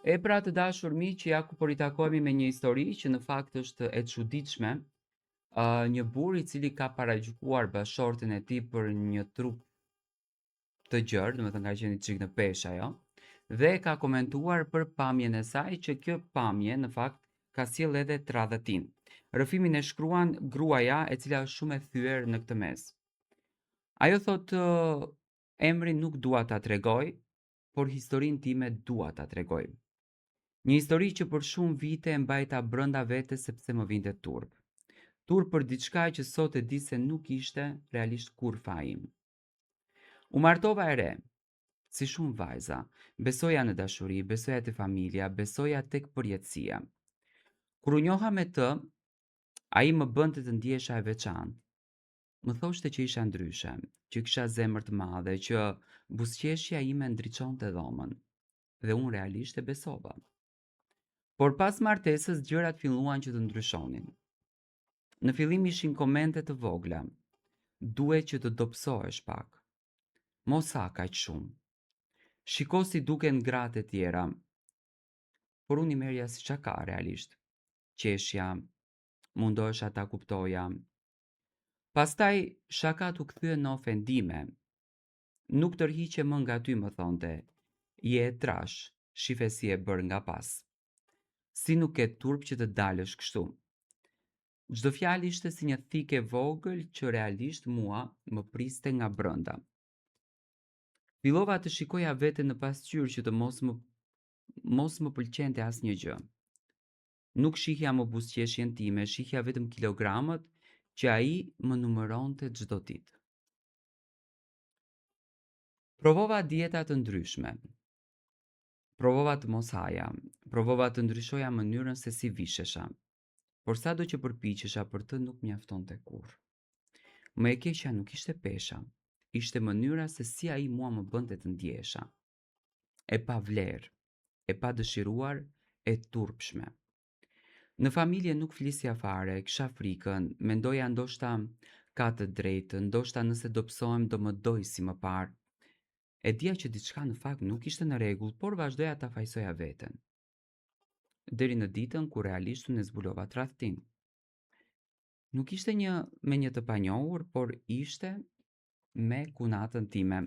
E pra të dashur miq, ja ku po ritakohemi me një histori që në fakt është e çuditshme. Një burr i cili ka paragjykuar bashortën e tij për një trup të gjerë, domethënë ka qenë çik në peshë ajo, dhe ka komentuar për pamjen e saj që kjo pamje në fakt ka sjell edhe tradhëtin. Rrëfimin e shkruan gruaja e cila është shumë e thyer në këtë mes. Ajo thotë, emrin nuk dua ta tregoj, por historinë time dua ta tregoj. Një histori që për shumë vite e mbajta brenda vetes sepse më vinte turp. Turp për diçka që sot e di se nuk ishte realisht kur faji im. U martova e re, si shumë vajza, besoja në dashuri, besoja te familja, besoja tek përjetësia. Kur u njoha me të, ai më bënte të ndihesha e veçantë. Më thoshte që isha ndryshe, që kisha zemër të madhe, që buzëqeshja ime ndriçonte dhomën, dhe unë realisht e besova. Por pas martesës gjërat filluan që të ndryshonin. Në fillim ishin komente të vogla. Duhet që të dobësohesh pak. Mos ha kaq shumë. Shiko si duken gratë e tjera. Por unë i merja si qa ka realisht. Qeshja, mundohesha ta kuptoja. Pastaj shakat u kthyen në ofendime. Nuk tërhiqe më nga ty, më thonte. Je e trash, shife si e bër nga pas. Si nuk ke turp që të dalësh kështu. Çdo fjalë ishte si një thikë e vogël që realisht mua më priste nga brenda. Fillova të shikoja veten në pasqyrë që të mos më pëlqente asnjë gjë. Nuk shihja më buzëqeshjen time, shihja vetëm kilogramët që ai më numëronte çdo ditë. Provova dieta të ndryshme. Provova të mos haja, provova të ndryshoja mënyrën se si vishesha. Por sado që përpiqesha për të nuk mjaftonte kurrë. Më e keqja nuk ishte pesha, ishte mënyra se si ai mua më bënte të ndjehesha. E pa vlerë, e pa dëshiruar, e turpshme. Në familje nuk flisja fare, kisha frikën, mendoja ndoshta ka të drejtë, ndoshta nëse do psohem do më doj si më parë. E dija që diçka në fakt nuk ishte në rregull, por vazhdoja ta fajsoja veten. Deri në ditën kur realisht unë zbulova tradhtin. Nuk ishte me një të panjohur, por ishte me kunatën time.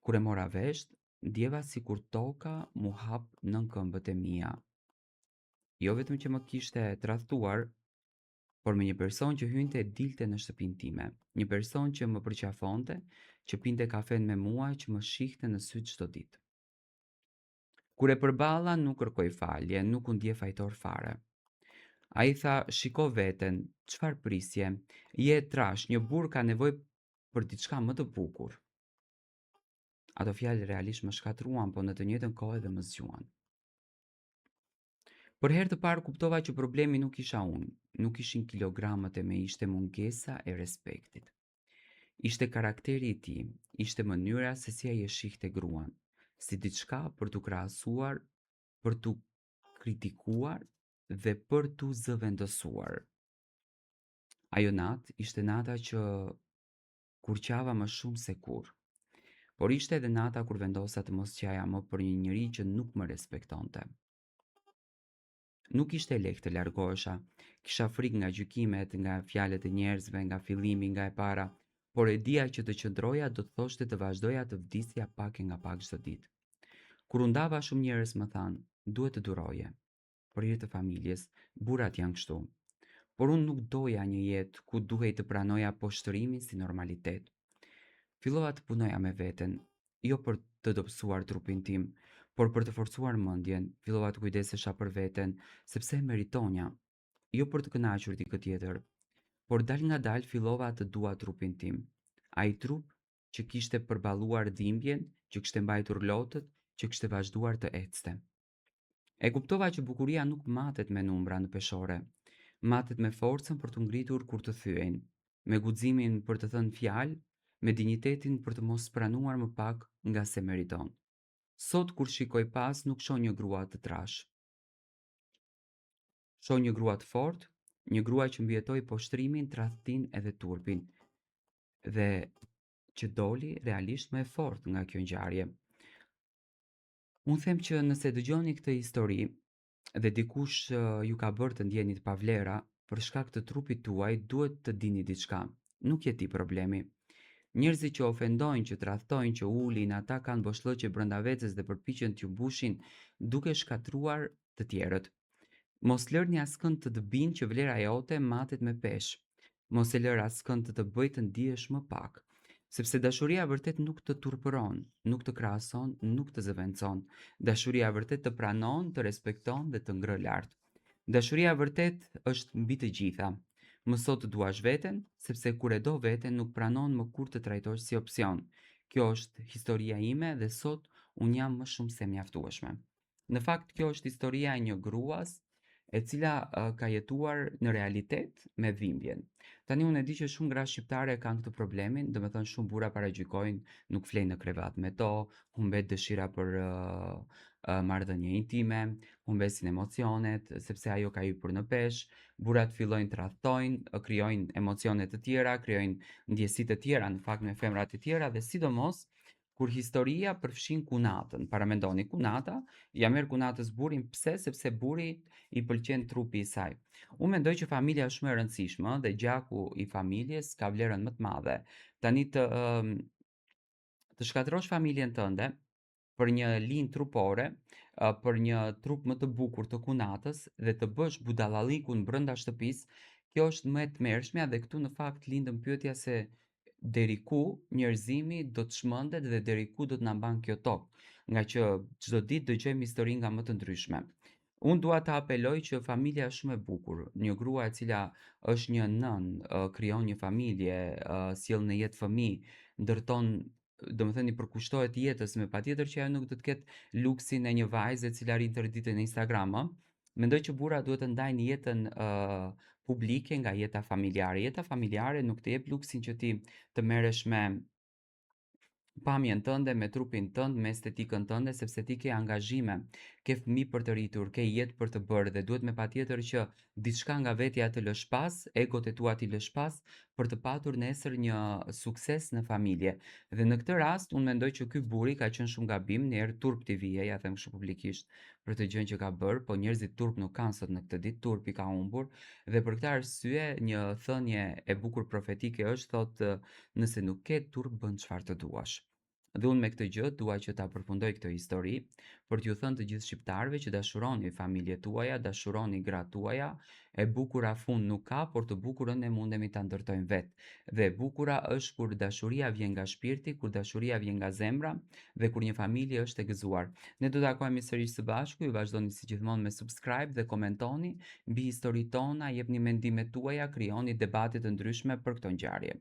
Kur e mora vesh, ndjeva sikur toka mu hap nën këmbët e mia. Jo vetëm që më kishte tradhtuar, por me një person që hynte e dilte në shtëpinë time, një person që më përqafonte, që pinte kafen me mua, që më shihte në sy çdo ditë. Kur e përballa nuk kërkoi falje, nuk u ndje fajtor fare. Ai tha, shiko veten, çfarë prisje, je e trash, një burr ka nevojë për diçka më të bukur. Ato fjalë realisht më shkatruan, po në të njëjtën kohë edhe më zgjuan. Për herë të parë kuptova që problemi nuk isha unë, nuk ishin kilogramët e me, ishte mungesa e respektit. Ishte karakteri i tij, ishte mënyra se si ai e shihte gruan, si diçka për t'u krahasuar, për t'u kritikuar dhe për t'u zëvendësuar. Ajo natë ishte nata që kur qava më shumë se kurrë. Por ishte edhe nata kur vendosa të mos qaja më për një njeri që nuk më respektonte. Nuk ishte lehtë të largohesha, kisha frikë nga gjykimet, nga fjalët e njerëzve, nga fillimi, nga e para, por e dija që të qëndroja do të thoshte të vazhdoja të vdisja pak e nga pak çdo ditë. Kur u ndava shumë njerëz më thanë, duhet të duroje. Për hir të familjes, burrat janë kështu. Por unë nuk doja një jetë ku duhej të pranoja poshtërimin si normalitet. Fillova të punoja me veten, jo për të dobësuar trupin tim, por për të forcuar mendjen. Fillova të kujdesesha për veten, sepse e meritonja, jo për të kënaqur dikë tjetër, por dal nga dal fillova të dua trupin tim. Ai trup që kishte përballuar dhimbjen, që kishte mbajtur lotët, që kishte vazhduar të ecte. E kuptova që bukuria nuk matet me numra në peshore, matet me forcën për të ngritur kur të thyejnë, me guximin për të thënë fjalë, me dinjitetin për të mos pranuar më pak nga se meriton. Sot kur shikoj pas nuk shoh një grua të trash. Shoh një grua të fortë, një grua që mbijetoi poshtrimin, tradhtin edhe turpin, dhe që doli realisht më e fortë nga kjo ngjarje. Unë them që nëse dëgjoni këtë histori dhe dikush ju ka bërë të ndjeni të pavlera për shkak të trupit tuaj, duhet të dini diçka. Nuk je ti problemi. Njerëzit që ofendojnë, që tradhtojnë, që ulin, ata kanë boshllëqe brenda vetes dhe përpiqen t'ju mbushin duke shkatruar të tjerët. Mos lërni askënd të të bind që vlera jote matet me peshë. Mos e lër askënd të të bëjë të ndihesh më pak. Sepse dashuria e vërtet nuk të turpëron, nuk të krahason, nuk të zëvendëson. Dashuria e vërtet të pranon, të respekton dhe të ngre lart. Dashuria e vërtet është mbi të gjitha. Mëso të duash veten, sepse kur e do veten nuk pranon më kur të trajtosh si opsion. Kjo është historia ime dhe sot un jam më shumë se mjaftueshme. Në fakt kjo është historia e një gruas e cila ka jetuar në realitet me dhimbjen. Tani unë e di që shumë gra shqiptare kanë këtë problemin, domethënë shumë burra paragjykojnë, nuk flejnë në krevat me to, humbet dëshira për marrëdhënie intime, humbesin emocionet, sepse ajo ka hyrë në peshë, burrat fillojnë të tradhtojnë, krijojnë emocione të tjera, krijojnë ndjesi të tjera në fakt me femra të tjera dhe sidomos kur historia përfshin kunatën. Paramendoni kunata, ja merr kunatës burrin, pse? Sepse burrit i pëlqen trupi i saj. Unë mendoj që familja është shumë e rëndësishme dhe gjaku i familjes ka vlerën më të madhe. Tani të shkatrosh familjen tënde për një linjë trupore, për një trup më të bukur të kunatës dhe të bësh budallallikun brenda shtëpisë, kjo është më e tmerrshmja dhe këtu në fakt lindën pyetja se deri ku njerëzimi do të çmendet dhe deri ku do të na mban kjo tokë, nga që çdo ditë dëgjojmë histori nga më të ndryshme. Unë dua të apeloj që familja është shumë e bukur. Një grua e cila është një nën, krijon një familje, sjell në jetë fëmijë, ndërton domethënë i përkushtohet jetës me patjetër që ajo nuk do të ketë luksin e një vajze e cila rrin tërë ditën në Instagram, ëh. Mendoj që burrat duhet të ndajnë jetën publike nga jeta familjare. Jeta familjare nuk të jep luksin që ti të merresh me pamjen tënde, me trupin tënd, me estetikën tënde, sepse ti ke angazhime, ke fëmijë për të rritur, ke jetë për të bërë dhe duhet me patjetër që diçka nga vetja të lësh pas, egot e tua ti lësh pas, për të patur nesër një sukses në familje. Dhe në këtë rast, unë mendoj që ky buri ka qenë shumë gabim, një herë turp t'i vije, ja them kështu publikisht, për të gjën që ka bërë, po njerëzit turp nuk kanë sot në këtë ditë, turpi ka humbur, dhe për këtë arsye një thënie e bukur profetike është thotë nëse nuk ke turp bën çfarë të duash. Dhe unë me këtë gjë dua që ta përfundoj këtë histori për t'ju thënë të gjithë shqiptarëve që dashuroni familjet tuaja, dashuroni gratë tuaja, e bukura fund nuk ka, por të bukurën e mundemi ta ndërtojmë vetë. Dhe e bukura është kur dashuria vjen nga shpirti, kur dashuria vjen nga zemra dhe kur një familje është e gëzuar. Ne do të takohemi sërish së bashku, ju vazhdoni si gjithmonë me subscribe dhe komentoni mbi historitë tona, jepni mendimet tuaja, krijoni debate të ndryshme për këtë ngjarje.